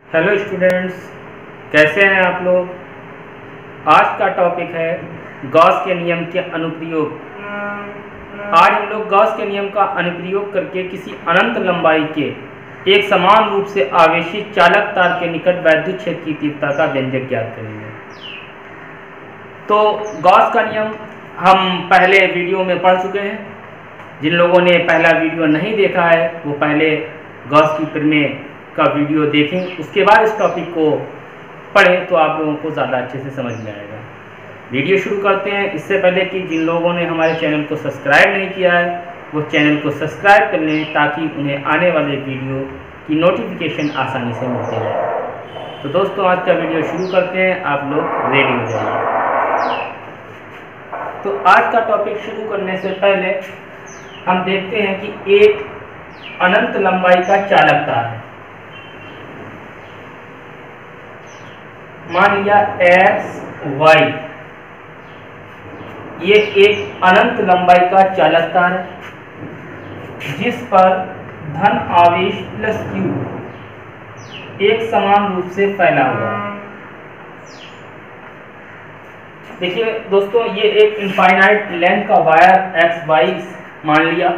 Hello students, कैसे हैं आप लोग। आज का टॉपिक है गॉस के नियम के अनुप्रयोग। आज हम लोग गॉस के नियम का अनुप्रयोग करके किसी अनंत लंबाई के एक समान रूप से आवेशित चालक तार के निकट वैद्युत क्षेत्र की तीव्रता का व्यंजक ज्ञात करेंगे। तो गॉस का नियम हम पहले वीडियो में पढ़ चुके हैं। जिन लोगों ने पहला वीडियो नहीं देखा है वो पहले गॉस की प्रमेय का वीडियो देखें, उसके बाद इस टॉपिक को पढ़ें तो आप लोगों को ज़्यादा अच्छे से समझ में आएगा। वीडियो शुरू करते हैं। इससे पहले कि जिन लोगों ने हमारे चैनल को सब्सक्राइब नहीं किया है वो चैनल को सब्सक्राइब कर लें ताकि उन्हें आने वाले वीडियो की नोटिफिकेशन आसानी से मिलती रहे। तो दोस्तों, आज का वीडियो शुरू करते हैं। आप लोग रेडी हो जाइए। तो आज का टॉपिक शुरू करने से पहले हम देखते हैं कि एक अनंत लंबाई का चालक तार है। मान लिया एक्स वाई, ये एक अनंत लंबाई का चालक तार है जिस पर धन आवेश प्लस क्यू एक समान रूप से फैला हुआ है। देखिए दोस्तों, ये एक इनफाइनाइट लेंथ का वायर एक्स वाई मान लिया।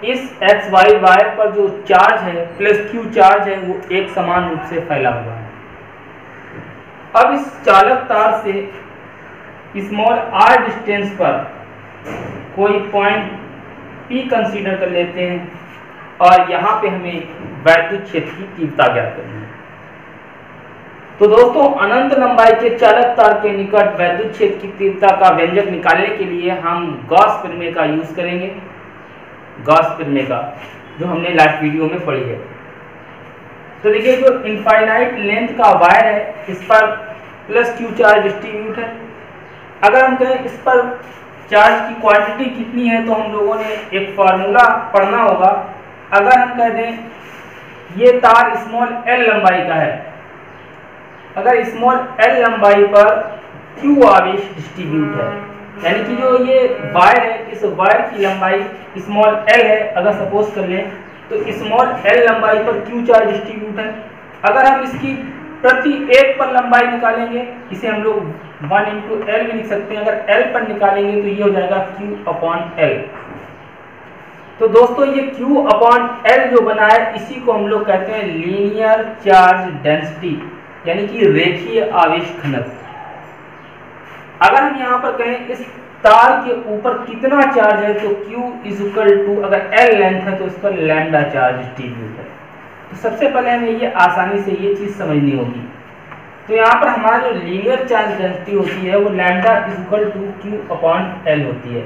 इस एक्स वाई वायर पर जो चार्ज है प्लस क्यू चार्ज है वो एक समान रूप से फैला हुआ है। अब इस चालक तार से स्मॉल आर डिस्टेंस पर कोई पॉइंट पी कंसीडर कर लेते हैं और यहाँ पे हमें वैद्युत क्षेत्र की तीव्रता ज्ञात करनी है। तो दोस्तों, अनंत लंबाई के चालक तार के निकट वैद्युत क्षेत्र की तीव्रता का व्यंजक निकालने के लिए हम गॉस प्रमेय का यूज करेंगे। गॉस प्रमेय का जो हमने लास्ट वीडियो में पढ़ी है। तो देखिए, जो इनफाइनाइट लेंथ का वायर है इस पर प्लस क्यू चार्ज डिस्ट्रीब्यूट है। अगर हम कहें इस पर चार्ज की क्वांटिटी कितनी है तो हम लोगों ने एक फार्मूला पढ़ना होगा। अगर हम कह दें ये तार स्मॉल एल लंबाई का है, अगर स्मॉल एल लंबाई पर क्यू आवेश डिस्ट्रीब्यूट है, यानी कि जो ये वायर है इस वायर की लंबाई स्मॉल एल है, अगर सपोज कर लें तो स्मॉल एल लंबाई पर क्यू चार्ज डिस्ट्रीब्यूट है। अगर हम इसकी प्रति एक पर लंबाई निकालेंगे, इसे हम लोग 1 इंटू एल भी लिख सकते हैं। अगर एल पर निकालेंगे तो ये हो जाएगा क्यू अपॉन एल। तो दोस्तों, ये क्यू अपॉन एल जो बना है इसी को हम लोग कहते हैं लीनियर चार्ज डेंसिटी, यानी कि रेखीय आवेश घनत्व। अगर हम यहाँ पर कहें इस तार के ऊपर कितना चार्ज है तो Q इज इक्वल टू, अगर L लेंथ है तो इस पर लैम्डा चार्ज डिस्ट्रीब्यूट है। तो सबसे पहले हमें ये आसानी से ये चीज़ समझनी होगी। तो यहाँ पर हमारा जो लीनियर चार्ज डेंसिटी होती है वो lambda is equal to Q upon L होती है।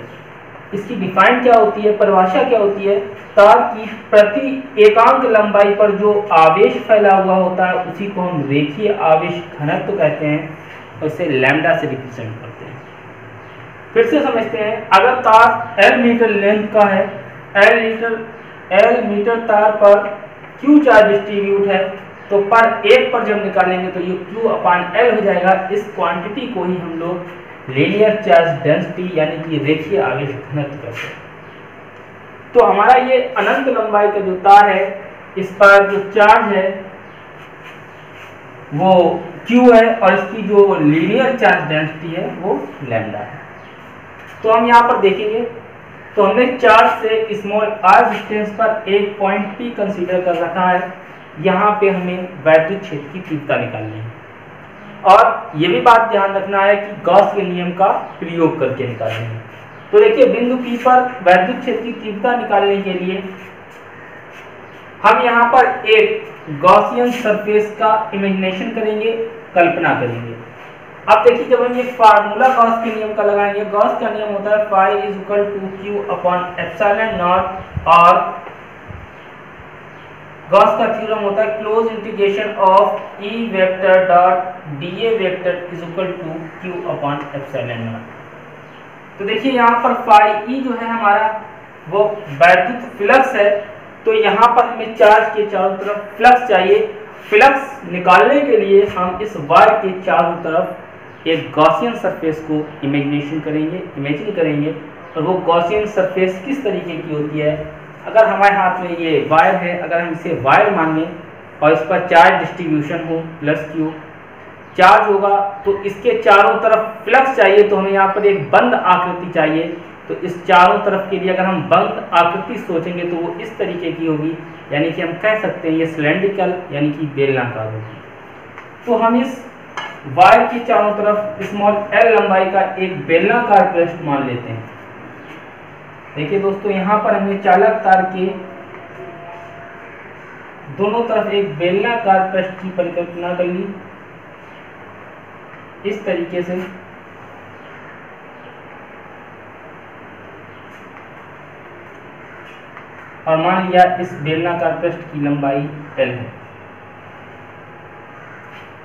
इसकी डिफाइन क्या होती है, परिभाषा क्या होती है, तार की प्रति एकांक लंबाई पर जो आवेश फैला हुआ होता है उसी को हम रेखीय आवेश घनत्व कहते हैं और इसे लैम्डा से रिप्रेजेंट करते हैं। फिर से समझते हैं, अगर तार L मीटर लेंथ का है, L मीटर तार पर Q चार्ज डिस्ट्रीब्यूट है, तो पर एक पर जब निकालेंगे तो ये Q अपॉन L हो जाएगा। इस क्वांटिटी को ही हम लोग लीनियर चार्ज डेंसिटी यानी कि रेखीय आवेश घनत्व कहते हैं। तो हमारा ये अनंत लंबाई का जो तार है इस पर जो चार्ज है वो Q है और इसकी जो लीनियर चार्ज डेंसिटी है वो लैम्डा है। तो हम यहाँ पर देखेंगे तो हमने चार्ज से स्मॉल आर डिस्टेंस पर एक पॉइंट P कंसीडर कर रखा है। यहाँ पे हमें वैद्युत क्षेत्र की तीव्रता निकालनी है और ये भी बात ध्यान रखना है कि गॉस के नियम का प्रयोग करके निकालनी है। तो देखिए, बिंदु P पर वैद्युत क्षेत्र की तीव्रता निकालने के लिए हम यहाँ पर एक गॉसियन सरफेस का इमेजिनेशन करेंगे, कल्पना करेंगे। अब देखिए, जब हम ये फार्मूला गॉस के नियम का लगाएंगे, गॉस का नियम होता है phi is equal to q upon epsilon naught, और गॉस का थ्योरम होता है close integration of E vector dot dA vector is equal to q upon epsilon naught. तो देखिए, यहाँ पर फाई E जो है हमारा वो वैद्युत फ्लक्स है। तो यहाँ पर हमें चार्ज के चारों तरफ फ्लक्स चाहिए। फ्लक्स निकालने के लिए हम इस वायर के चारों तरफ एक गॉसियन सरफेस को इमेजिन करेंगे और वो गॉसियन सरफेस किस तरीके की होती है। अगर हमारे हाथ में ये वायर है, अगर हम इसे वायर माने और इस पर चार्ज डिस्ट्रीब्यूशन हो प्लस क्यू, चार्ज होगा तो इसके चारों तरफ फ्लक्स चाहिए, तो हमें यहाँ पर एक बंद आकृति चाहिए। तो इस चारों तरफ के लिए अगर हम बंद आकृति सोचेंगे तो वो इस तरीके की होगी, यानी कि हम कह सकते हैं ये सिलेंड्रिकल यानी कि बेलनाकार होगी। तो हम इस वायर की चारों तरफ स्मॉल l लंबाई का एक बेलनाकार पृष्ठ मान लेते हैं। देखिए दोस्तों, यहाँ पर हमने चालक तार के दोनों तरफ एक बेलनाकार पृष्ठ की परिकल्पना कर ली इस तरीके से। और मान लिया इस बेलनाकार पृष्ठ की लंबाई l है।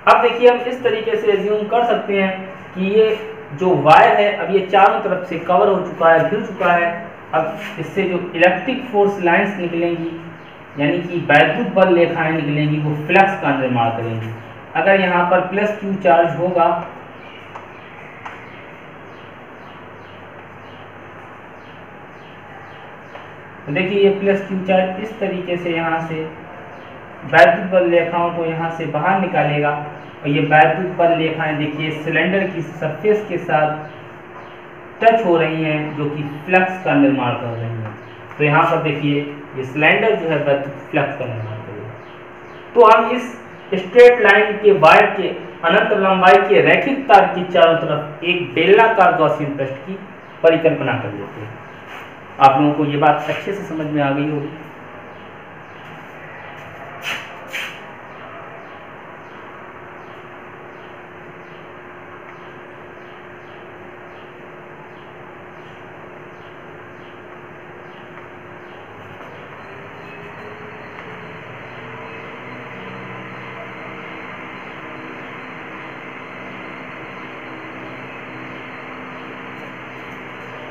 अब देखिए हम इस तरीके से एज्यूम कर सकते हैं कि ये जो वायर है अब ये चारों तरफ से कवर हो चुका है, घिर चुका है। अब इससे जो इलेक्ट्रिक फोर्स लाइंस निकलेंगी यानी कि वैद्युत बल रेखाएं निकलेंगी वो फ्लक्स का निर्माण करेंगी। अगर यहाँ पर प्लस क्यू चार्ज होगा तो देखिए ये प्लस क्यू चार्ज इस तरीके से यहाँ से वैद्युत बल रेखाओं को यहाँ से बाहर निकालेगा और ये वैद्युत बल रेखाएं देखिए सिलेंडर की सरफेस के साथ टच हो रही हैं जो कि फ्लक्स का निर्माण कर रही हैं। तो यहाँ पर देखिए ये सिलेंडर जो है वैद्युत फ्लक्स का निर्माण करेगा। तो हम इस स्ट्रेट लाइन के वायर के अनंत लंबाई के रैखिक तार की चारों तरफ एक बेलनाकार गॉसियन पृष्ठ की परिकल्पना कर लेते हैं। आप लोगों को ये बात अच्छे से समझ में आ गई होगी।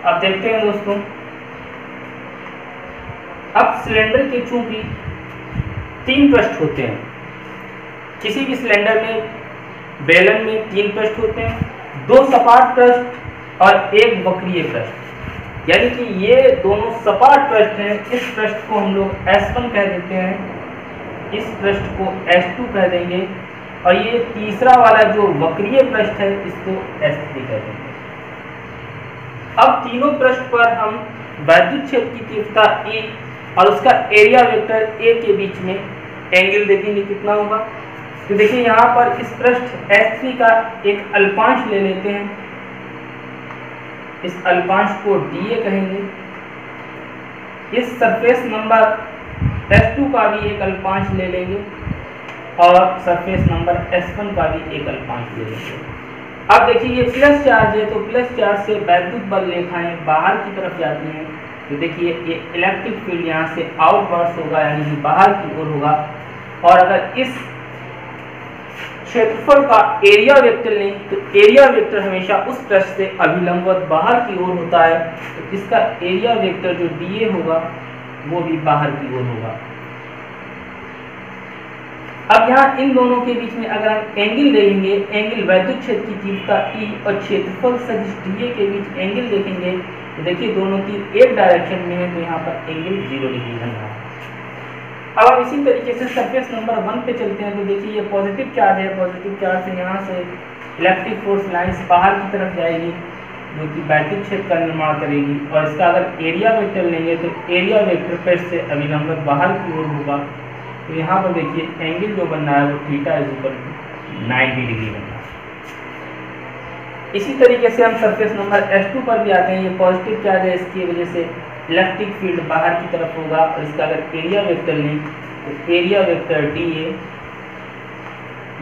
अब देखते हैं दोस्तों, अब सिलेंडर के चूंकि 3 पृष्ठ होते हैं, किसी भी सिलेंडर में बेलन में 3 पृष्ठ होते हैं, 2 सपाट पृष्ठ और 1 वक्रीय पृष्ठ, यानी कि ये दोनों सपाट पृष्ठ हैं। इस पृष्ठ को हम लोग S1 कह देते हैं, इस पृष्ठ को S2 कह देंगे और ये तीसरा वाला जो वक्रीय पृष्ठ है इसको S3 कह देंगे। अब तीनों पृष्ठ पर हम वैद्युत क्षेत्र की तीव्रता E और उसका एरिया वेक्टर A के बीच में एंगल देखेंगे कितना होगा। तो देखिए यहाँ पर इस पृष्ठ S3 का एक अल्पांश ले लेते हैं, इस अल्पांश को dA कहेंगे। इस सरफेस नंबर S2 का भी एक अल्पांश ले लेंगे और सरफेस नंबर S1 का भी एक अल्पांश ले लेंगे। अब देखिए ये प्लस चार्ज है तो प्लस चार्ज से वैद्युत बल रेखाएं बाहर की तरफ जाती हैं। तो देखिए ये इलेक्ट्रिक फील्ड यहाँ से आउटवर्ड्स होगा यानी कि बाहर की ओर होगा। और अगर इस क्षेत्रफल का एरिया वेक्टर लें तो एरिया वेक्टर हमेशा उस पृष्ठ से अभिलंबवत बाहर की ओर होता है, तो इसका एरिया वेक्टर जो dA होगा वो भी बाहर की ओर होगा। अब यहाँ इन दोनों के बीच में अगर हम एंगल देखेंगे, एंगल वैद्युत क्षेत्र की तीव्रता E और क्षेत्रफल सदिश dA के बीच एंगल देखेंगे तो देखिए दोनों तीर एक डायरेक्शन में है, तो यहाँ पर एंगल 0 डिग्री बन रहा है। अब हम इसी तरीके से सरफेस नंबर 1 पे चलते हैं। तो देखिए ये पॉजिटिव चार्ज है, पॉजिटिव चार्ज से यहाँ से इलेक्ट्रिक फोर्स लाइंस बाहर की तरफ जाएगी जो कि वैद्युत क्षेत्र का निर्माण करेगी। और इसका अगर एरिया वेक्टर लेंगे तो एरिया वेक्टर पृष्ठ से अभिलंबत बाहर की ओर होगा। तो यहाँ पर देखिए एंगल जो बन रहा है वो थीटा = 90 डिग्री बन रहा है। इसी तरीके से हम सरफेस नंबर S2 पर भी आते हैं। ये पॉजिटिव चार्ज है, इसकी वजह से इलेक्ट्रिक फील्ड बाहर की तरफ होगा और इसका अगर एरिया वेक्टर लें तो एरिया वेक्टर dA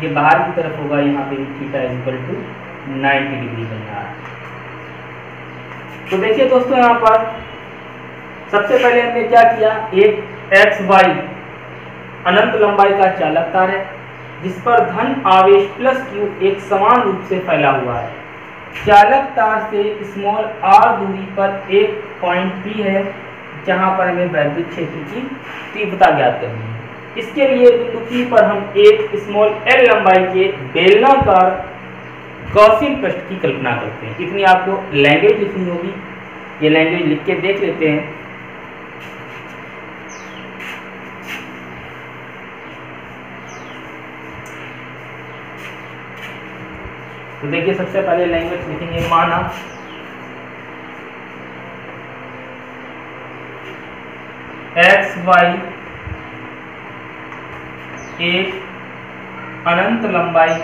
ये बाहर की तरफ होगा, यहाँ पे थीटा = 90 डिग्री बन रहा है। तो देखिए दोस्तों यहाँ पर सबसे पहले हमने क्या किया, एक XY अनंत लंबाई का चालक तार है जिस पर धन आवेश +Q एक समान रूप से फैला हुआ है। चालक तार से स्मॉल r दूरी पर एक पॉइंट P है जहां पर हमें वैद्युत क्षेत्र की तीव्रता ज्ञात करनी है। इसके लिए बिंदु P पर हम एक स्मॉल l लंबाई के बेलनाकार गॉसियन पृष्ठ की कल्पना करते हैं। इतनी आपको लैंग्वेज लिखनी होगी, ये लैंग्वेज लिख के देख लेते हैं। तो देखिए सबसे पहले लैंग्वेज लिखेंगे, माना एक्स वाई एक अनंत लंबाई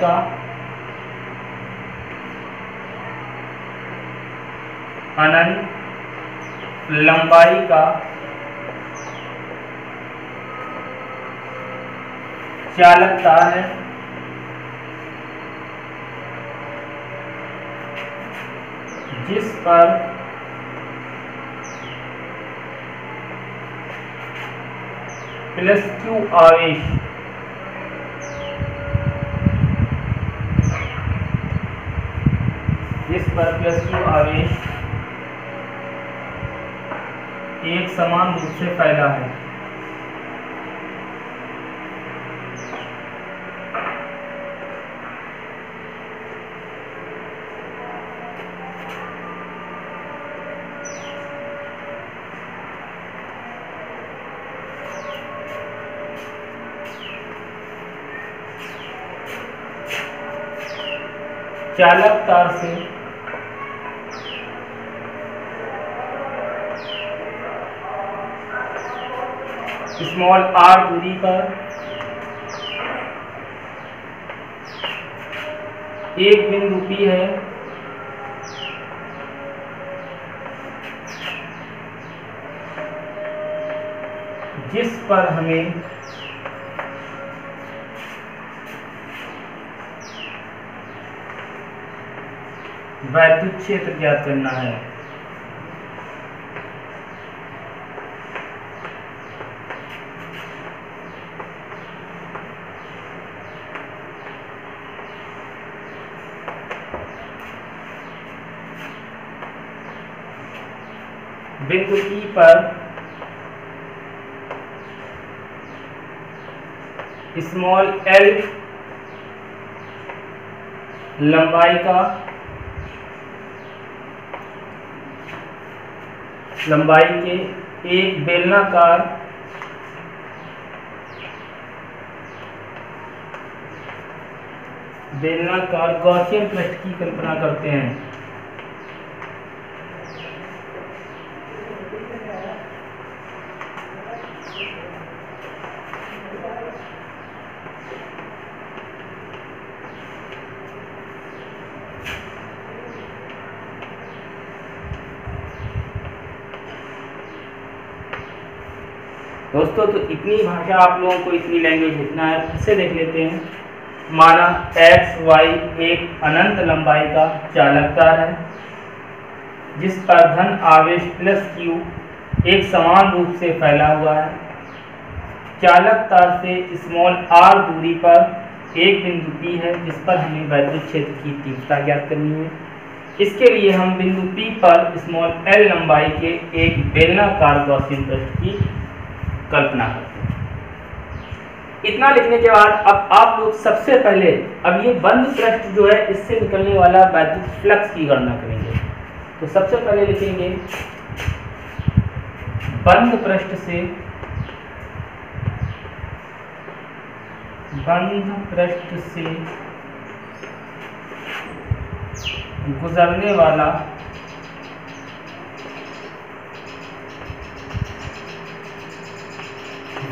का चालक तार है, जिस पर प्लस क्यू आवेश एक समान रूप से फैला है। चालक तार से स्मॉल r दूरी पर एक बिंदु P है, जिस पर हमें वैद्युत क्षेत्र ज्ञात करना है। बिंदु P पर स्मॉल l लंबाई के एक बेलनाकार गॉसियन पृष्ठ की कल्पना करते हैं। दोस्तों तो इतनी भाषा आप लोगों को, इतनी लैंग्वेज लिखना है। फिर से देख लेते हैं। माना एक्स वाई एक अनंत लंबाई का चालक तार है, जिस पर धन आवेश प्लस क्यू एक समान रूप से फैला हुआ है। चालक तार से स्मॉल r दूरी पर एक बिंदु P है, जिस पर हमें वैद्युत क्षेत्र की तीव्रता ज्ञात करनी है। इसके लिए हम बिंदु P पर स्मॉल l लंबाई के एक बेलनाकार गॉसियन पृष्ठ की कल्पना करते हैं। इतना लिखने के बाद अब आप लोग सबसे पहले अब ये बंद पृष्ठ जो है, इससे निकलने वाला वैद्युत फ्लक्स की गणना करेंगे। तो सबसे पहले लिखेंगे बंद पृष्ठ से गुजरने वाला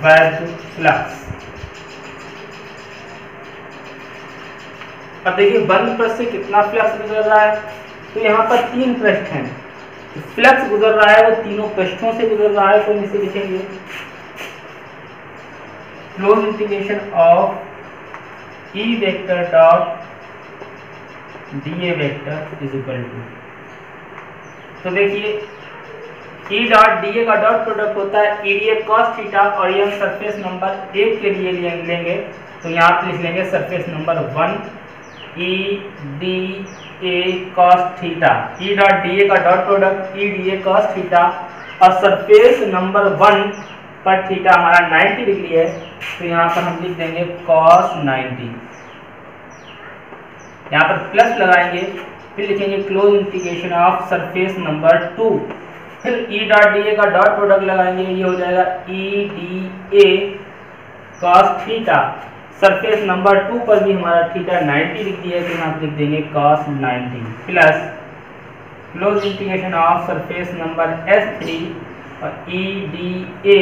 वैद्युत फ्लक्स। अब देखिए बंद पृष्ठ से कितना फ्लक्स गुजर रहा है। तो यहाँ पर तीन पृष्ठ हैं, तो फ्लक्स गुजर रहा है वो तीनों पृष्ठों से गुजर रहा है। तो इसे लिखेंगे close integration of e vector dot D a vector is equal to. तो देखिए ई डॉट डी ए का डॉट प्रोडक्ट होता है ई डी ए कॉस थीटा, और ये हम सरफेस नंबर 1 के लिए लेंगे। तो यहाँ पे लिख लेंगे surface number 1 E D A cos theta. E dot D A का dot product E D A cos theta, और सरफेस नंबर 1 पर थीटा हमारा 90 डिग्री है। तो यहाँ पर हम लिख देंगे कॉस 90। यहाँ पर प्लस लगाएंगे, फिर लिखेंगे close integration of surface number 2। फिर ई डॉट डी ए का डॉट प्रोडक्ट लगाएंगे, ये हो जाएगा ई D A cos theta. Surface number 2 पर भी हमारा थीटा 90 लिख दिया है, तो यहाँ लिख देंगे cos 90 plus close integration of surface number S3 और EDA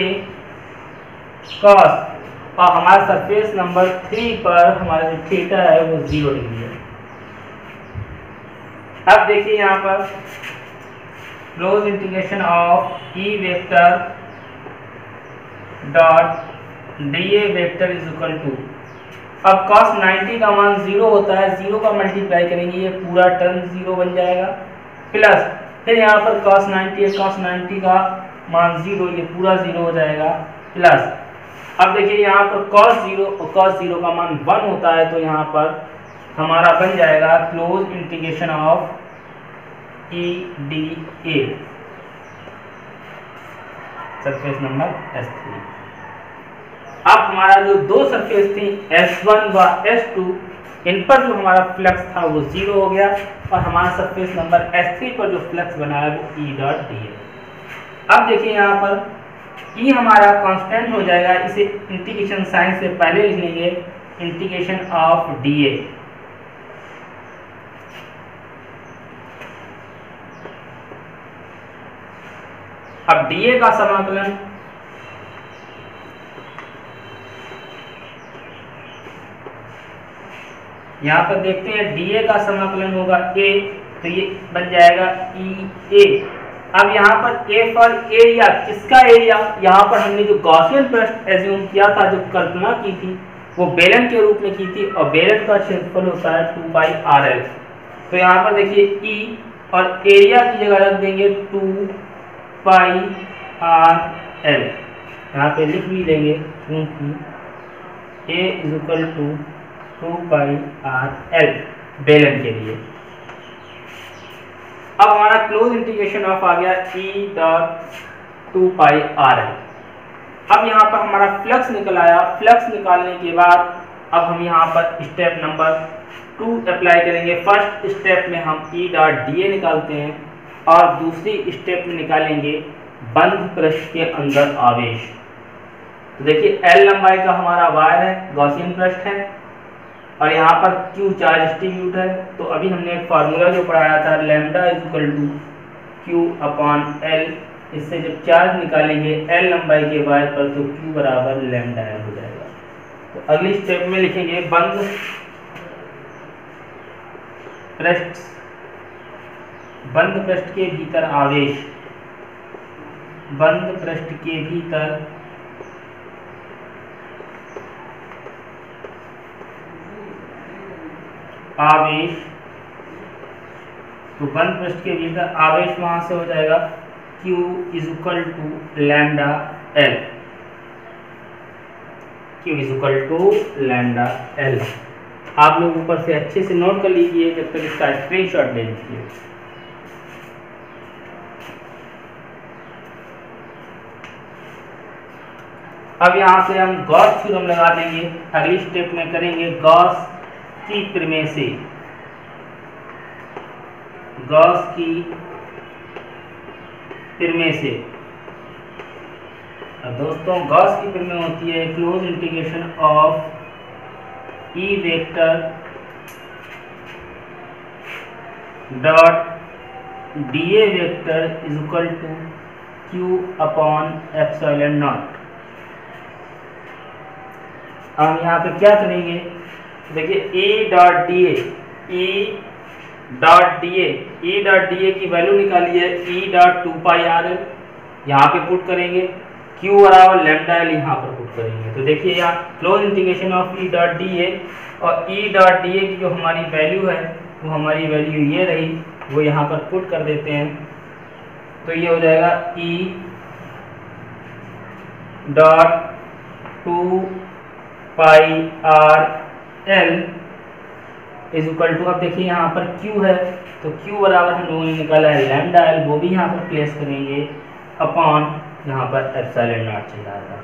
cos, और हमारा सरफेस नंबर 3 पर हमारा जो थीटा है वो 0 डिग्री है। अब देखिए यहाँ पर close integration of E vector dot DA vector is equal to, अब cos 90 का मान 0 होता है, 0 का मल्टीप्लाई करेंगे ये पूरा टर्म 0 बन जाएगा, प्लस फिर यहाँ पर cos 90 है, cos 90 का मान 0, ये पूरा 0 हो जाएगा, प्लस अब देखिए यहाँ पर cos 0 और cos 0 का मान 1 होता है, तो यहाँ पर हमारा बन जाएगा close integration of EDA surface number S3। अब हमारा जो दो सरफेस थी S1 व S2, इन पर जो हमारा फ्लक्स था वो 0 हो गया, और हमारा सरफेस नंबर S3 पर जो फ्लक्स बना है वो E डॉट DA। अब देखिए यहाँ पर E हमारा कांस्टेंट हो जाएगा, इसे इंटीग्रेशन साइन से पहले लिख लेंगे, इंटीग्रेशन ऑफ DA अब DA का समाकलन यहाँ पर देखते हैं, DA का समाकलन होगा A, तो ये बन जाएगा EA। अब यहाँ पर A पर एरिया, किसका एरिया, यहाँ पर हमने जो गॉसियन पृष्ठ एज्यूम किया था, जो कल्पना की थी वो बेलन के रूप में की थी, और बेलन का क्षेत्रफल होता है 2πRL। तो यहाँ पर देखिए E और एरिया की जगह रख देंगे 2πRL, यहाँ पे लिख भी देंगे क्योंकि A is equal to 2πRL बेलन के लिए। अब हमारा क्लोज इंटीग्रेशन ऑफ आ गया E डॉट 2πRL। अब यहाँ पर हमारा फ्लक्स निकल आया, फ्लक्स निकालने के बाद अब हम यहाँ पर स्टेप नंबर 2 अप्लाई करेंगे। फर्स्ट स्टेप में हम E डॉट DA निकालते हैं, और दूसरी स्टेप में निकालेंगे बंद पृष्ठ के अंदर आवेश। तो देखिए L लंबाई का हमारा वायर है, गॉसियन पृष्ठ है, और यहाँ पर Q चार्ज डिस्ट्रीब्यूट है। तो अभी हमने एक फार्मूला जो पढ़ाया था, lambda is equal to Q upon L, इससे जब चार्ज निकालेंगे L लंबाई के वायर पर, तो Q बराबर लैम्डा L हो जाएगा। तो अगली स्टेप में लिखेंगे बंद पृष्ठ के भीतर आवेश, बंद पृष्ठ के भीतर आवेश। तो बंद पृष्ठ के भीतर आवेश वहां से हो जाएगा Q is equal to lambda L, Q is equal to lambda L। आप लोग ऊपर से अच्छे से नोट कर लीजिए, जब तक इसका स्क्रीनशॉट ले लीजिए। अब यहाँ से हम गॉस थ्योरम लगा देंगे। अगली स्टेप में करेंगे गॉस की प्रमेय से, गॉस की प्रमेय से। दोस्तों गॉस की प्रमेय होती है close integration of E vector dot DA vector is equal to Q upon epsilon naught. हम यहाँ पे क्या करेंगे, देखिए E डॉट DA की वैल्यू निकाली है E डॉट 2πRL, यहाँ पे पुट करेंगे, Q बराबर लैम्डा L यहाँ पर पुट करेंगे। तो देखिए यहाँ close integration of E dot DA, और E डॉट DA की जो हमारी वैल्यू है वो हमारी वैल्यू ये रही, वो यहाँ पर पुट कर देते हैं। तो ये हो जाएगा E dot 2πRL is equal to, अब देखिए यहाँ पर Q है, तो Q बराबर हम लोगों ने निकाला है लैम्डा L, वो भी यहाँ पर प्लेस करेंगे, अपॉन यहाँ पर एप्सिलॉन नॉट चल जाएगा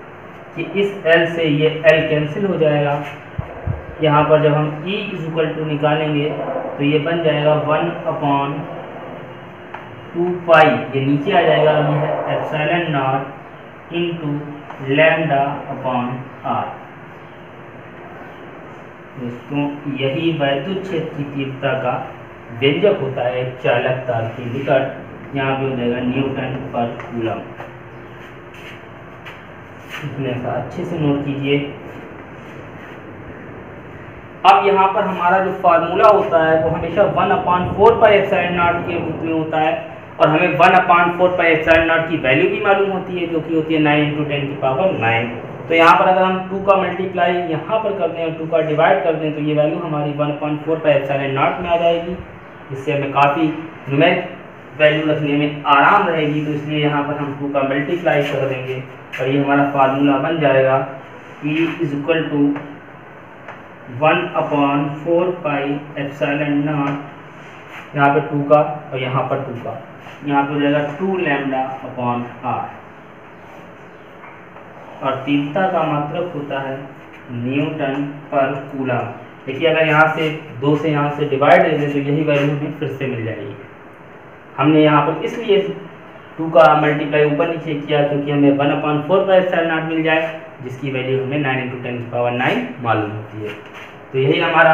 कि इस L से ये L कैंसिल हो जाएगा। यहाँ पर जब हम E इज इक्वल टू निकालेंगे तो ये बन जाएगा 1 अपॉन 2π, ये नीचे आ जाएगा, ये है epsilon not into lambda upon R। दोस्तों यही वैद्युत क्षेत्र की तीव्रता का व्यंजक होता है एक चालक तार के निकट। यहाँ पे हो जाएगा न्यूटन पर कूलम। इसमें ऐसा अच्छे से नोट कीजिए। अब यहाँ पर हमारा जो फार्मूला होता है वो हमेशा 1/4 पाई एप्सिलॉन नॉट के रूप में होता है, और हमें 1/4 पाई एप्सिलॉन नॉट की वैल्यू भी मालूम होती है, जो कि होती है 9 × 10⁹ तो यहाँ पर अगर हम 2 का मल्टीप्लाई यहाँ पर कर दें और 2 का डिवाइड कर दें तो ये वैल्यू हमारी 1/4 पाई एप्सिलॉन नॉट में आ जाएगी। इससे हमें काफ़ी न्यूमेरिक वैल्यू रखने में आराम रहेगी, तो इसलिए यहाँ पर हम 2 का मल्टीप्लाई कर देंगे और ये हमारा फार्मूला बन जाएगा E = 1/4 पाई एप्सिलॉन नॉट, यहाँ पे 2 का और यहाँ पर 2 का, यहाँ पे हो जाएगा 2 λ/r। और तीव्रता का मतलब होता है न्यूटन पर कूलम। देखिए अगर यहाँ से 2 से यहाँ से डिवाइड दे दें तो यही वैल्यू हमें फिर से मिल जाएगी। हमने यहाँ पर इसलिए 2 का मल्टीप्लाई ऊपर नीचे किया क्योंकि हमें 1/4 पाई एप्सिलॉन नॉट मिल जाए, जिसकी वैल्यू हमें 9 × 10⁹ मालूम होती है। तो यही हमारा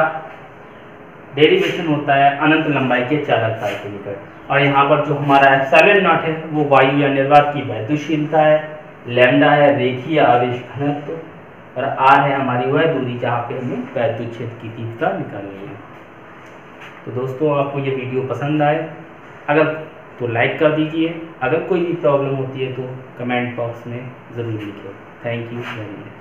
डेरिवेशन होता है अनंत लंबाई के चालक तार के निकट। और यहाँ पर जो हमारा एप्सिलॉन नॉट है वो वायु या निर्वात की वैद्युतशीलता है, लैम्डा है रेखीय आवेश घनत्व, और आर है हमारी वह दूरी जहाँ पे हमें वैद्युत क्षेत्र की तीव्रता निकालनी है। तो दोस्तों आपको ये वीडियो पसंद आए अगर तो लाइक कर दीजिए, अगर कोई भी प्रॉब्लम होती है तो कमेंट बॉक्स में ज़रूर लिखिए। Thank you very much.